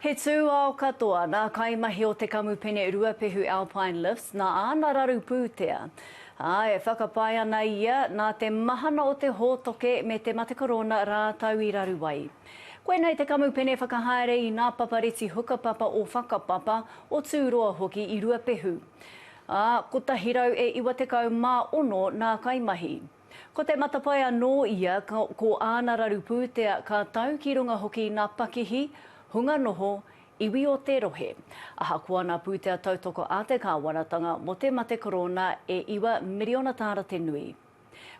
He tū ao katoa nā kaimahi o te kamupene Ruapehu Alpine Lifts nā āna raru pūtea. E whakapai ana ia nā te mahana o te hōtoke me te mate korona rātau i raru wai. Koe nei te kamupene whakahaere i ngā papareti hukapapa o whakapapa o tūroa hoki i Ruapehu. Ko tahirau e iwa te kau mā ono nā kaimahi. Ko te matapai anō ia ko āna raru pūtea ka tau ki runga hoki nā pakihi, hunga noho, iwi o te rohe. Aha kua nā pūtea tautoko a te kāwanatanga mo te mate korona e iwa miriona tāra te nui.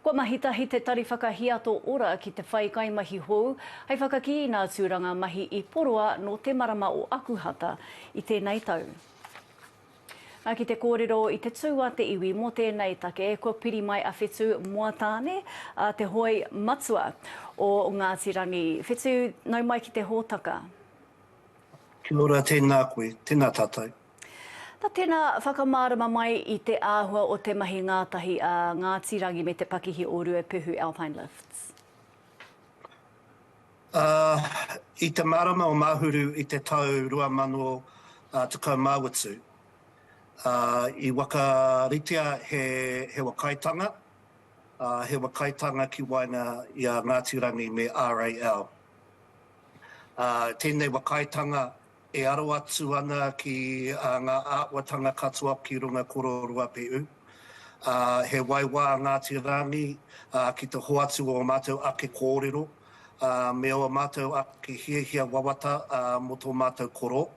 Kua mahitahi te tari whakahiato ora ki te whai kaimahi hou, hei whakaki nā tūranga mahi i porua no te Mārama o Akuhata i tēnei tau. Ki te kōrero i te tūa te iwi mo tēnei take, ko piri mai a Whetu Moataane, te hoi matua o Ngāti Rangi. Whetu, nau mai ki te hōtaka. Kia ora, tēnā koe, tēnā tātou. Tā tēnā whakamārama mai i te āhua o te mahi ngātahi a Ngāti Rangi me te pakihi o Ruapehu Alpine Lifts. I te Mārama o Māhuru i te tau 2012, I wakaritea he wakaitanga, he wakaitanga ki waina i a Ngāti Rangi me RAL. Tēnei wakaitanga e aro atu ana ki ngā āwatanga katoa ki runga koro Ruapehu. He waiwā Ngāti Rangi ki te hoatu o mātou ake kōrero, me o mātou ake hiahia wawata mo tō mātou koro.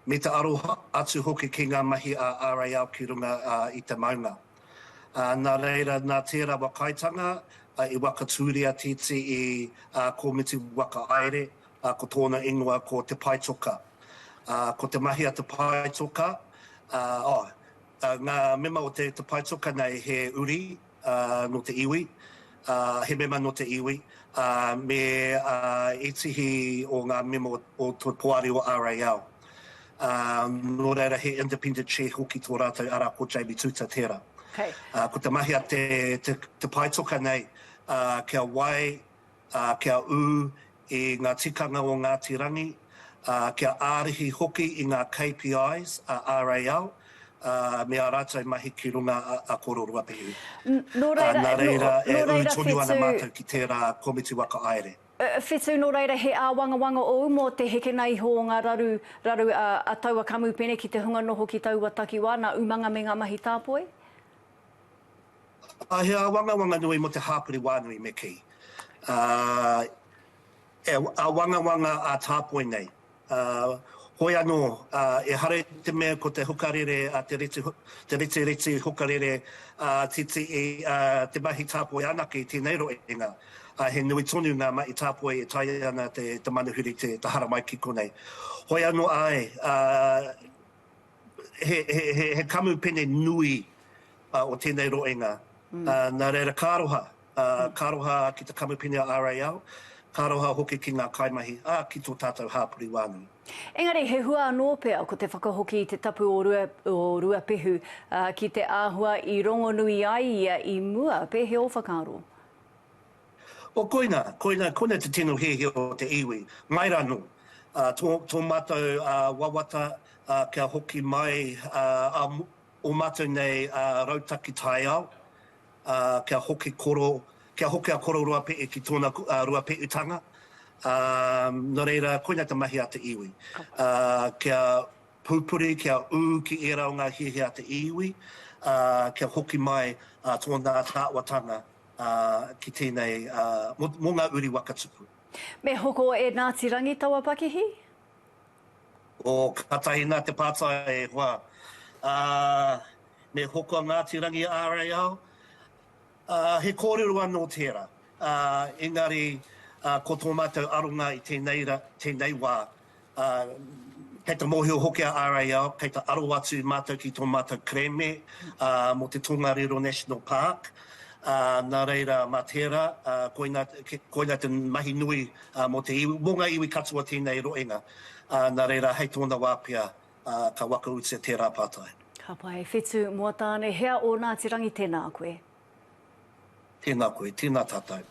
Me te aro atu hoki ki ngā mahi a RAL ki runga i te maunga. Nā reira, nā tērā wakaitanga, I wakatūria titi i komiti waka-aere, ko tōna ingoa ko te paitoka. Ko te mahi a te paitoka, ngā mema o te paitoka nei he uri no te iwi, he mema no te iwi, me itihi o ngā mema o te poari o RAL. Nō reira he independent chair hoki tō rātou ara ko Jamie Tuta tērā. Okay. Ko te mahi a te paitoka nei, kia wai, kia u i ngā tikanga o Ngāti Rangi, kia ārihi hoki i ngā KPIs a RAL, me a rātou mahi ki runga a koro Ruapehu. Nā reira e tonu ana mātou ki tērā komiti waka-aere. Whetu, nō reira he āwangawanga o mo te heke nei ho ngā raru a taua kamupene ki te hunga noho ki taua takiwā, nā umanga me ngā mahi tāpoi? He āwangawanga nui mo te hāpuri wānui me ki. E āwangawanga a tāpoi nei. Hoi anō, e hare te mea ko te hukarere, te reti hukarere titi i te mahi tāpoi anake i tēnei roenga. He nui tonu ngā mai tāpoi e tai ana te manuhiri te hara mai ki konei. Hoi anō ai, he kamupene nui o tēnei roenga. Nā reira kāroha ki te kamupene a RAL, kāroha hoki ki ngā kaimahi, ki tō tātou hāpuri wānui. Engari, he hua anō pēr ko te whakahoki i te tapu o Ruapehu ki te āhua i rongonui ai ia i mua, pē he o whakaro? O koina te tino hehe o te iwi. Mai rano, tō mātou wawata kia hoki mai o mātou nei rautaki tai au, kia hoki a koro Ruapehu ki tōna Ruapehu-tanga. Nō reira, koina te mahi a te iwi. Kia pūpuri, kia u ki e rau ngā hehe a te iwi, kia hoki mai tōna tāwatanga. Ki tēnei, mō ngā uri wakatupu. Me hoko e Ngāti Rangi taua pakihi? Katahi nā te pātai e hoa. Me hoko Ngāti Rangi RAL, he kōrero anō tērā. Engari, ko tō mātou aronga i tēnei wā. Kei te mōhio hoki a RAL, kei te aro atu mātou ki tō mātou kreme, mo te Tongariro National Park. Nā reira mā tērā, koina te mahi nui mo te iwi, mō ngā iwi katoa tēnei roenga. Nā reira, hei tōna wāpia, ka wakaute tērā pātai. Ka pai, Whetu Moataane, hea o Ngāti Rangi tēnā koe. Tēnā koe, tēnā tātou.